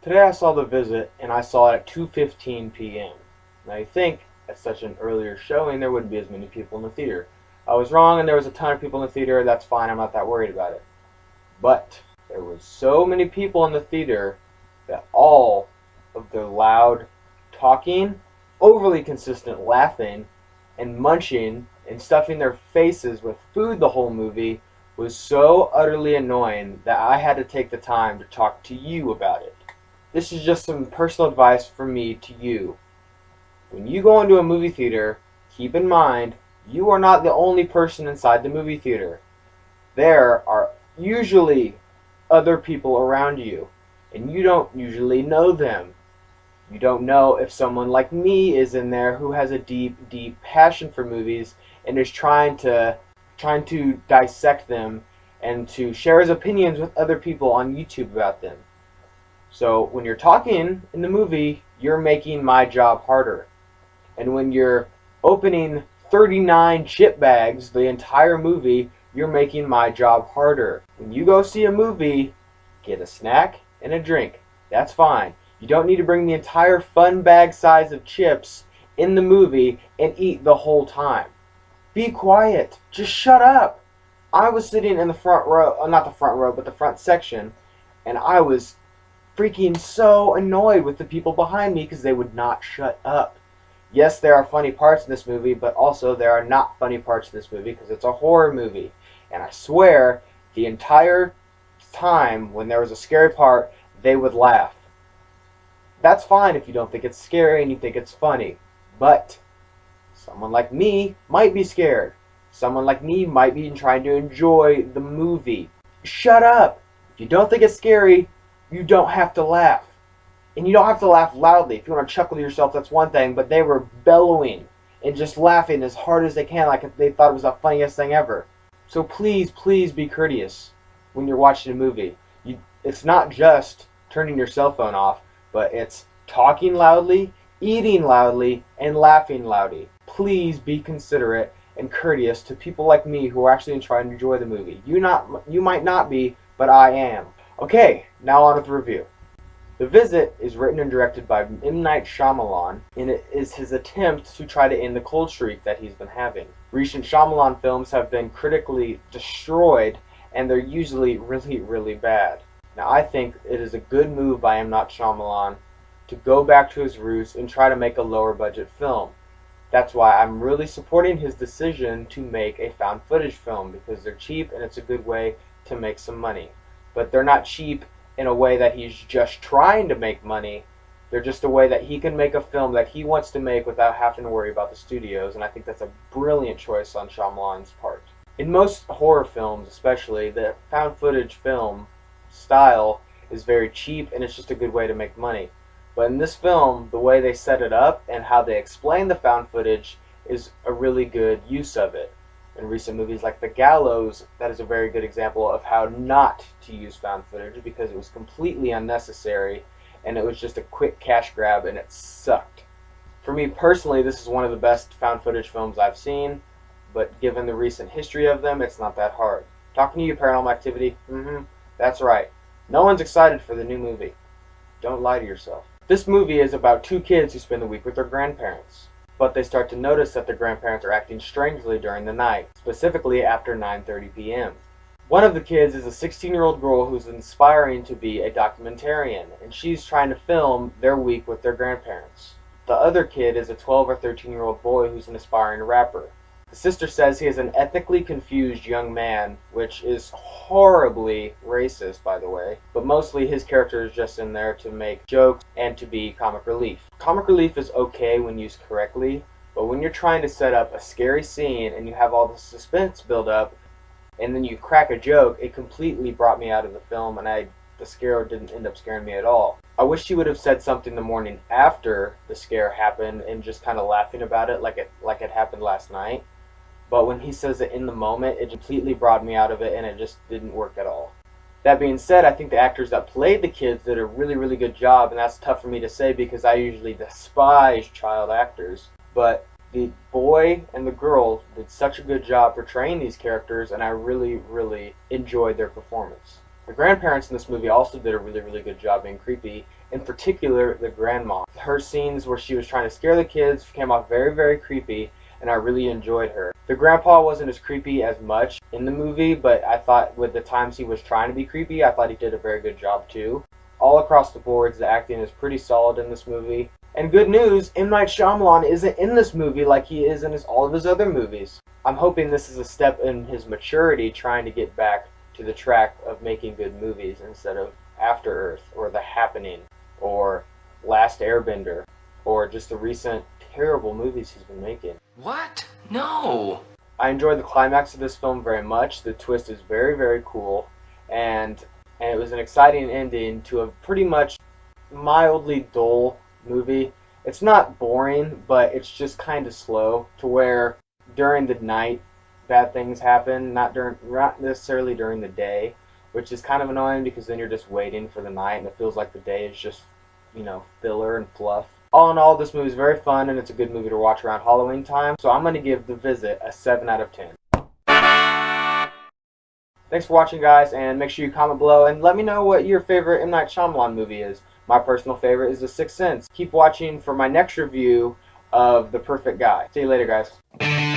Today I saw The Visit, and I saw it at 2:15 p.m. Now you think at such an earlier showing there wouldn't be as many people in the theater. I was wrong, and there was a ton of people in the theater. That's fine. I'm not that worried about it. But there was so many people in the theater that all of their loud talking, overly consistent laughing, and munching and stuffing their faces with food the whole movie was so utterly annoying that I had to take the time to talk to you about it. This is just some personal advice from me to you. When you go into a movie theater, keep in mind you are not the only person inside the movie theater. There are usually other people around you, and you don't usually know them. You don't know if someone like me is in there who has a deep, deep passion for movies and is trying to dissect them and to share his opinions with other people on YouTube about them. So when you're talking in the movie, you're making my job harder. And when you're opening 39 chip bags the entire movie, you're making my job harder. When you go see a movie, get a snack and a drink. That's fine. You don't need to bring the entire fun bag size of chips in the movie and eat the whole time. Be quiet. Just shut up. I was sitting in the front row, not the front row, but the front section, and I was freaking so annoyed with the people behind me because they would not shut up. Yes, there are funny parts in this movie, but also there are not funny parts in this movie because it's a horror movie. And I swear, the entire time when there was a scary part, they would laugh. That's fine if you don't think it's scary and you think it's funny. But someone like me might be scared. Someone like me might be trying to enjoy the movie. Shut up! If you don't think it's scary, you don't have to laugh. And you don't have to laugh loudly. If you want to chuckle to yourself, that's one thing. But they were bellowing and just laughing as hard as they can like if they thought it was the funniest thing ever. So please, please be courteous when you're watching a movie. It's not just turning your cell phone off, but it's talking loudly, eating loudly, and laughing loudly. Please be considerate and courteous to people like me who are actually trying to enjoy the movie. You might not be, but I am. Okay, now on with the review. The Visit is written and directed by M. Night Shyamalan, and it is his attempt to try to end the cold streak that he's been having. Recent Shyamalan films have been critically destroyed, and they're usually really, really bad. Now, I think it is a good move by M. Night Shyamalan to go back to his roots and try to make a lower budget film. That's why I'm really supporting his decision to make a found footage film, because they're cheap and it's a good way to make some money. But they're not cheap in a way that he's just trying to make money. They're just a way that he can make a film that he wants to make without having to worry about the studios, and I think that's a brilliant choice on Shyamalan's part. In most horror films especially, the found footage film style is very cheap and it's just a good way to make money. But in this film, the way they set it up and how they explain the found footage is a really good use of it. In recent movies like The Gallows, that is a very good example of how not to use found footage because it was completely unnecessary and it was just a quick cash grab and it sucked. For me personally, this is one of the best found footage films I've seen, but given the recent history of them, it's not that hard. Talking to you, Paranormal Activity? That's right. No one's excited for the new movie. Don't lie to yourself. This movie is about two kids who spend the week with their grandparents. But they start to notice that their grandparents are acting strangely during the night, specifically after 9:30 p.m. One of the kids is a 16-year-old girl who's aspiring to be a documentarian, and she's trying to film their week with their grandparents. The other kid is a 12 or 13-year-old boy who's an aspiring rapper. The sister says he is an ethnically confused young man, which is horribly racist, by the way, but mostly his character is just in there to make jokes and to be comic relief. Comic relief is okay when used correctly, but when you're trying to set up a scary scene and you have all the suspense build up, and then you crack a joke, it completely brought me out of the film, and the scare didn't end up scaring me at all. I wish she would have said something the morning after the scare happened and just kind of laughing about it like it happened last night. But when he says it in the moment, it completely brought me out of it and it just didn't work at all. That being said, I think the actors that played the kids did a really, really good job, and that's tough for me to say because I usually despise child actors. But the boy and the girl did such a good job portraying these characters, and I really, really enjoyed their performance. The grandparents in this movie also did a really, really good job being creepy, In particular, the grandma. Her scenes where she was trying to scare the kids came off very, very creepy, and I really enjoyed her. The grandpa wasn't as creepy as much in the movie, but I thought with the times he was trying to be creepy, I thought he did a very good job too. All across the boards, the acting is pretty solid in this movie. And good news, M. Night Shyamalan isn't in this movie like he is in all of his other movies. I'm hoping this is a step in his maturity, trying to get back to the track of making good movies instead of After Earth or The Happening or Last Airbender or just the recent terrible movies he's been making. What? No! I enjoyed the climax of this film very much. The twist is very, very cool, and it was an exciting ending to a pretty much mildly dull movie. It's not boring, but it's just kind of slow to where during the night bad things happen, not necessarily during the day, which is kind of annoying because then you're just waiting for the night and it feels like the day is just, filler and fluff. All in all, this movie is very fun and it's a good movie to watch around Halloween time, so I'm going to give The Visit a 7 out of 10. Thanks for watching, guys, and make sure you comment below and let me know what your favorite M. Night Shyamalan movie is. My personal favorite is The Sixth Sense. Keep watching for my next review of The Perfect Guy. See you later, guys.